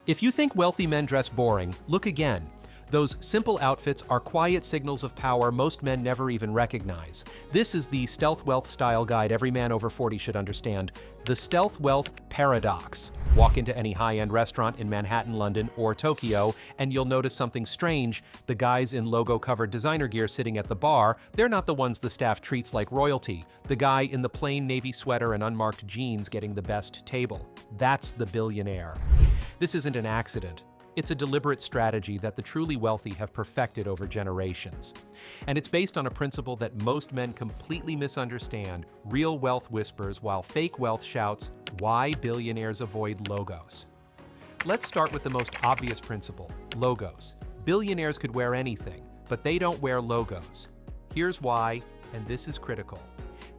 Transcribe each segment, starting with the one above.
If you think wealthy men dress boring, look again. Those simple outfits are quiet signals of power most men never even recognize. This is the Stealth Wealth Style Guide every man over 40 should understand. The Stealth Wealth Paradox. Walk into any high-end restaurant in Manhattan, London, or Tokyo, and you'll notice something strange. The guys in logo-covered designer gear sitting at the bar, they're not the ones the staff treats like royalty. The guy in the plain navy sweater and unmarked jeans getting the best table. That's the billionaire. This isn't an accident. It's a deliberate strategy that the truly wealthy have perfected over generations. And it's based on a principle that most men completely misunderstand. Real wealth whispers while fake wealth shouts, why billionaires avoid logos. Let's start with the most obvious principle, logos. Billionaires could wear anything, but they don't wear logos. Here's why, and this is critical.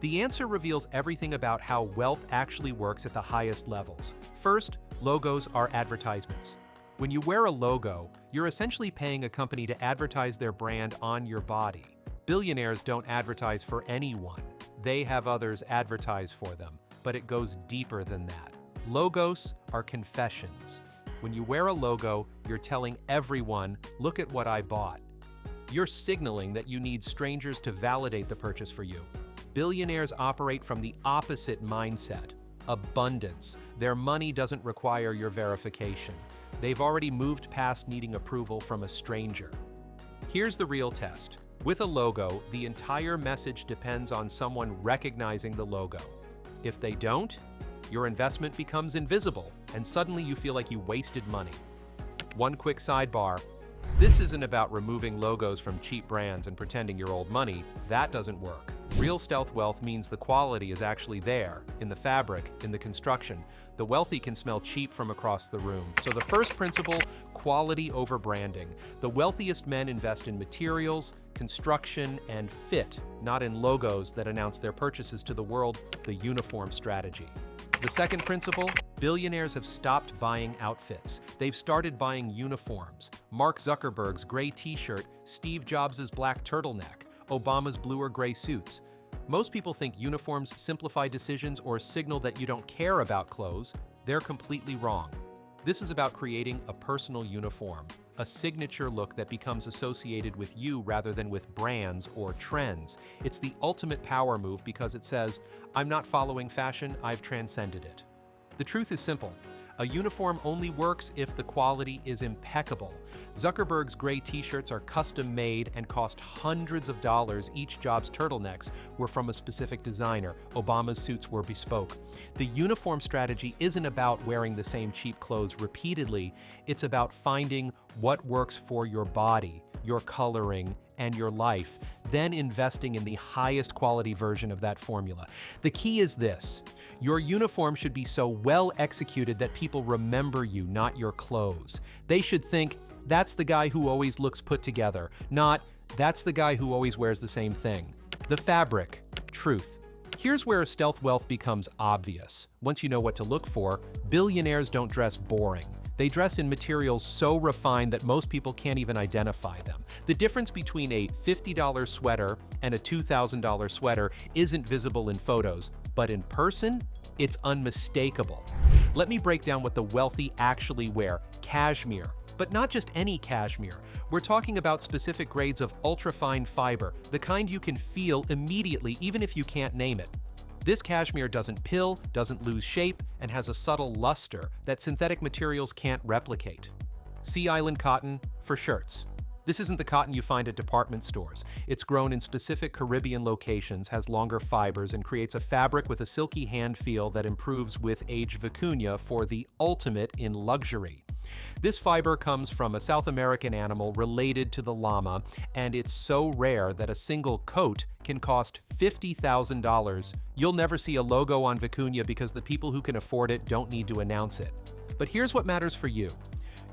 The answer reveals everything about how wealth actually works at the highest levels. First, logos are advertisements. When you wear a logo, you're essentially paying a company to advertise their brand on your body. Billionaires don't advertise for anyone. They have others advertise for them, but it goes deeper than that. Logos are confessions. When you wear a logo, you're telling everyone, look at what I bought. You're signaling that you need strangers to validate the purchase for you. Billionaires operate from the opposite mindset, abundance. Their money doesn't require your verification. They've already moved past needing approval from a stranger. Here's the real test. With a logo, the entire message depends on someone recognizing the logo. If they don't, your investment becomes invisible, and suddenly you feel like you wasted money. One quick sidebar. This isn't about removing logos from cheap brands and pretending you're old money. That doesn't work. Real stealth wealth means the quality is actually there, in the fabric, in the construction. The wealthy can smell cheap from across the room. So the first principle, quality over branding. The wealthiest men invest in materials, construction, and fit, not in logos that announce their purchases to the world, the uniform strategy. The second principle, billionaires have stopped buying outfits. They've started buying uniforms. Mark Zuckerberg's gray t-shirt, Steve Jobs' black turtleneck, Obama's blue or gray suits. Most people think uniforms simplify decisions or signal that you don't care about clothes. They're completely wrong. This is about creating a personal uniform, a signature look that becomes associated with you rather than with brands or trends. It's the ultimate power move because it says, I'm not following fashion, I've transcended it. The truth is simple. A uniform only works if the quality is impeccable. Zuckerberg's gray t-shirts are custom made and cost hundreds of dollars. Each Jobs turtlenecks were from a specific designer. Obama's suits were bespoke. The uniform strategy isn't about wearing the same cheap clothes repeatedly. It's about finding what works for your body, your coloring, and your life, then investing in the highest quality version of that formula. The key is this. Your uniform should be so well executed that people remember you, not your clothes. They should think, that's the guy who always looks put together, not, that's the guy who always wears the same thing. The fabric, truth. Here's where stealth wealth becomes obvious. Once you know what to look for, billionaires don't dress boring. They dress in materials so refined that most people can't even identify them. The difference between a $50 sweater and a $2,000 sweater isn't visible in photos, but in person, it's unmistakable. Let me break down what the wealthy actually wear. Cashmere. But not just any cashmere. We're talking about specific grades of ultrafine fiber, the kind you can feel immediately even if you can't name it. This cashmere doesn't pill, doesn't lose shape, and has a subtle luster that synthetic materials can't replicate. Sea Island cotton for shirts. This isn't the cotton you find at department stores. It's grown in specific Caribbean locations, has longer fibers, and creates a fabric with a silky hand feel that improves with age. Vicuña for the ultimate in luxury. This fiber comes from a South American animal related to the llama, and it's so rare that a single coat can cost $50,000. You'll never see a logo on Vicuña because the people who can afford it don't need to announce it. But here's what matters for you.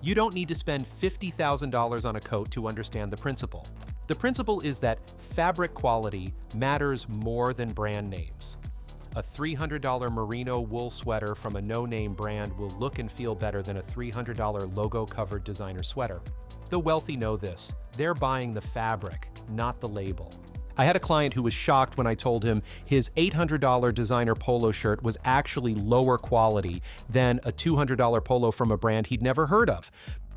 You don't need to spend $50,000 on a coat to understand the principle. The principle is that fabric quality matters more than brand names. A $300 merino wool sweater from a no-name brand will look and feel better than a $300 logo-covered designer sweater. The wealthy know this. They're buying the fabric, not the label. I had a client who was shocked when I told him his $800 designer polo shirt was actually lower quality than a $200 polo from a brand he'd never heard of.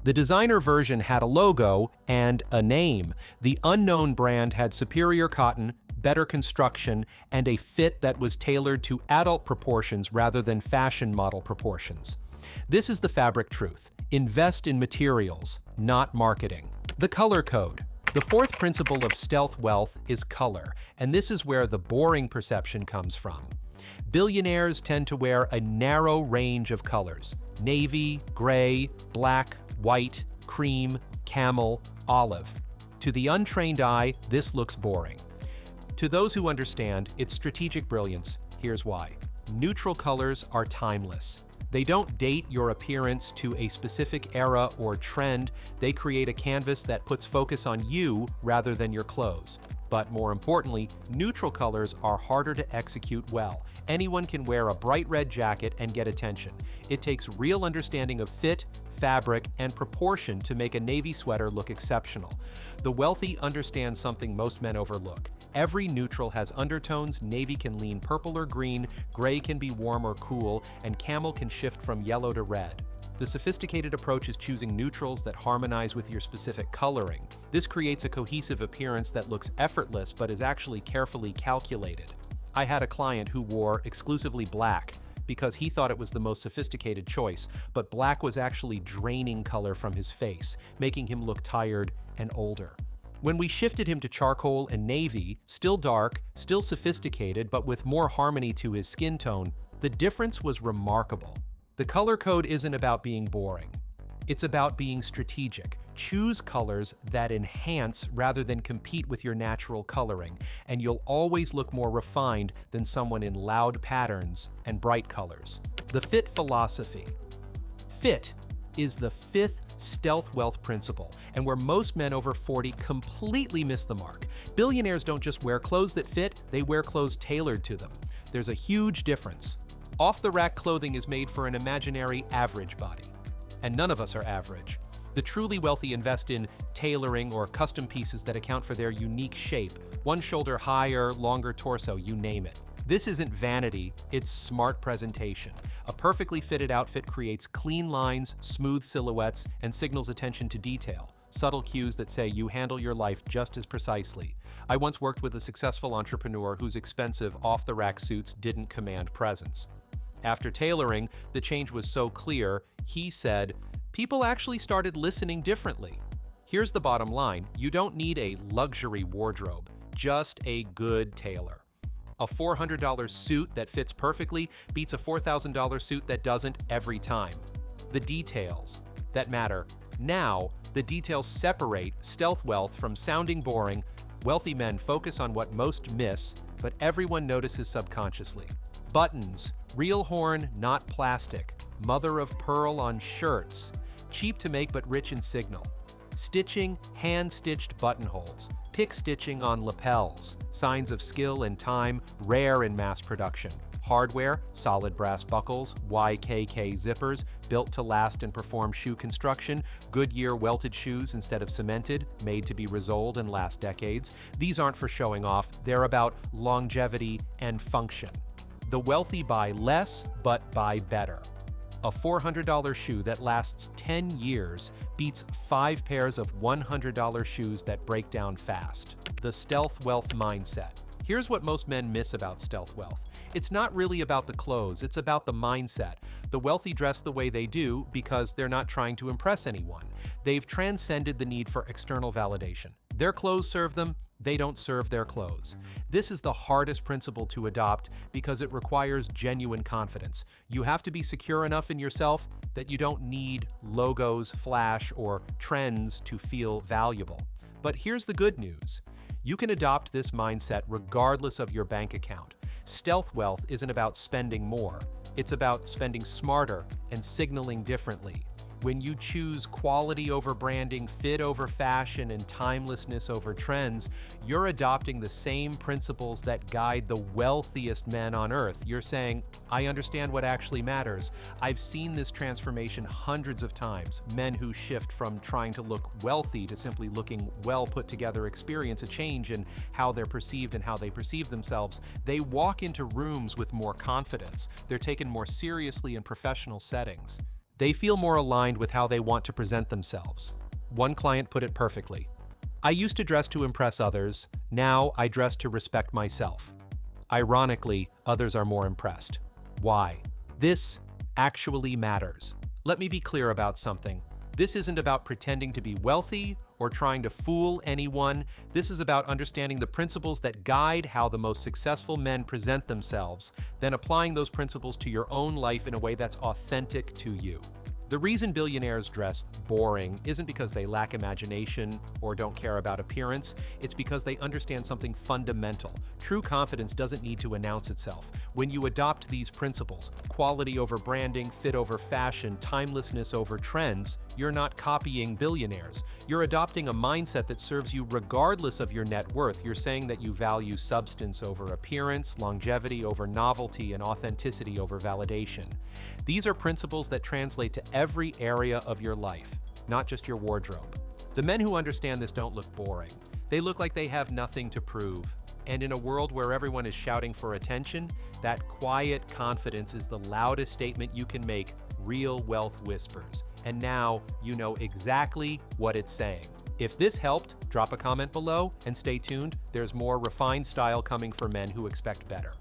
The designer version had a logo and a name. The unknown brand had superior cotton, better construction, and a fit that was tailored to adult proportions rather than fashion model proportions. This is the fabric truth. Invest in materials, not marketing. The color code. The fourth principle of stealth wealth is color, and this is where the boring perception comes from. Billionaires tend to wear a narrow range of colors: navy, gray, black, white, cream, camel, olive. To the untrained eye, this looks boring. To those who understand, it's strategic brilliance. Here's why. Neutral colors are timeless. They don't date your appearance to a specific era or trend. They create a canvas that puts focus on you rather than your clothes. But more importantly, neutral colors are harder to execute well. Anyone can wear a bright red jacket and get attention. It takes real understanding of fit, fabric, and proportion to make a navy sweater look exceptional. The wealthy understand something most men overlook. Every neutral has undertones. Navy can lean purple or green, gray can be warm or cool, and camel can shift from yellow to red. The sophisticated approach is choosing neutrals that harmonize with your specific coloring. This creates a cohesive appearance that looks effortless but is actually carefully calculated. I had a client who wore exclusively black because he thought it was the most sophisticated choice, but black was actually draining color from his face, making him look tired and older. When we shifted him to charcoal and navy, still dark, still sophisticated, but with more harmony to his skin tone, the difference was remarkable. The color code isn't about being boring. It's about being strategic. Choose colors that enhance rather than compete with your natural coloring, and you'll always look more refined than someone in loud patterns and bright colors. The fit philosophy. Fit is the fifth stealth wealth principle, and where most men over 40 completely miss the mark. Billionaires don't just wear clothes that fit, they wear clothes tailored to them. There's a huge difference. Off-the-rack clothing is made for an imaginary average body, and none of us are average. The truly wealthy invest in tailoring or custom pieces that account for their unique shape, one shoulder higher, longer torso, you name it. This isn't vanity, it's smart presentation. A perfectly fitted outfit creates clean lines, smooth silhouettes, and signals attention to detail. Subtle cues that say you handle your life just as precisely. I once worked with a successful entrepreneur whose expensive off-the-rack suits didn't command presence. After tailoring, the change was so clear, he said, people actually started listening differently. Here's the bottom line, you don't need a luxury wardrobe, just a good tailor. A $400 suit that fits perfectly beats a $4,000 suit that doesn't every time. The details that matter. Now, the details separate stealth wealth from sounding boring. Wealthy men focus on what most miss, but everyone notices subconsciously. Buttons, real horn, not plastic. Mother of pearl on shirts. Cheap to make but rich in signal. Stitching, hand-stitched buttonholes. Pick stitching on lapels. Signs of skill and time, rare in mass production. Hardware, solid brass buckles, YKK zippers, built to last and perform shoe construction, Goodyear welted shoes instead of cemented, made to be resoled and last decades. These aren't for showing off, they're about longevity and function. The wealthy buy less, but buy better. A $400 shoe that lasts 10 years beats 5 pairs of $100 shoes that break down fast. The stealth wealth mindset. Here's what most men miss about stealth wealth. It's not really about the clothes, it's about the mindset. The wealthy dress the way they do because they're not trying to impress anyone. They've transcended the need for external validation. Their clothes serve them, they don't serve their clothes. This is the hardest principle to adopt because it requires genuine confidence. You have to be secure enough in yourself that you don't need logos, flash, or trends to feel valuable. But here's the good news. You can adopt this mindset regardless of your bank account. Stealth wealth isn't about spending more. It's about spending smarter and signaling differently. When you choose quality over branding, fit over fashion, and timelessness over trends, you're adopting the same principles that guide the wealthiest men on earth. You're saying, I understand what actually matters. I've seen this transformation hundreds of times. Men who shift from trying to look wealthy to simply looking well put together experience a change in how they're perceived and how they perceive themselves. They walk into rooms with more confidence. They're taken more seriously in professional settings. They feel more aligned with how they want to present themselves. One client put it perfectly. I used to dress to impress others. Now I dress to respect myself. Ironically, others are more impressed. Why? This actually matters. Let me be clear about something. This isn't about pretending to be wealthy or trying to fool anyone. This is about understanding the principles that guide how the most successful men present themselves, then applying those principles to your own life in a way that's authentic to you. The reason billionaires dress boring isn't because they lack imagination or don't care about appearance. It's because they understand something fundamental. True confidence doesn't need to announce itself. When you adopt these principles, quality over branding, fit over fashion, timelessness over trends, you're not copying billionaires. You're adopting a mindset that serves you regardless of your net worth. You're saying that you value substance over appearance, longevity over novelty, and authenticity over validation. These are principles that translate to every area of your life, not just your wardrobe. The men who understand this don't look boring. They look like they have nothing to prove. And in a world where everyone is shouting for attention, that quiet confidence is the loudest statement you can make. Real wealth whispers. And now you know exactly what it's saying. If this helped, drop a comment below and stay tuned. There's more refined style coming for men who expect better.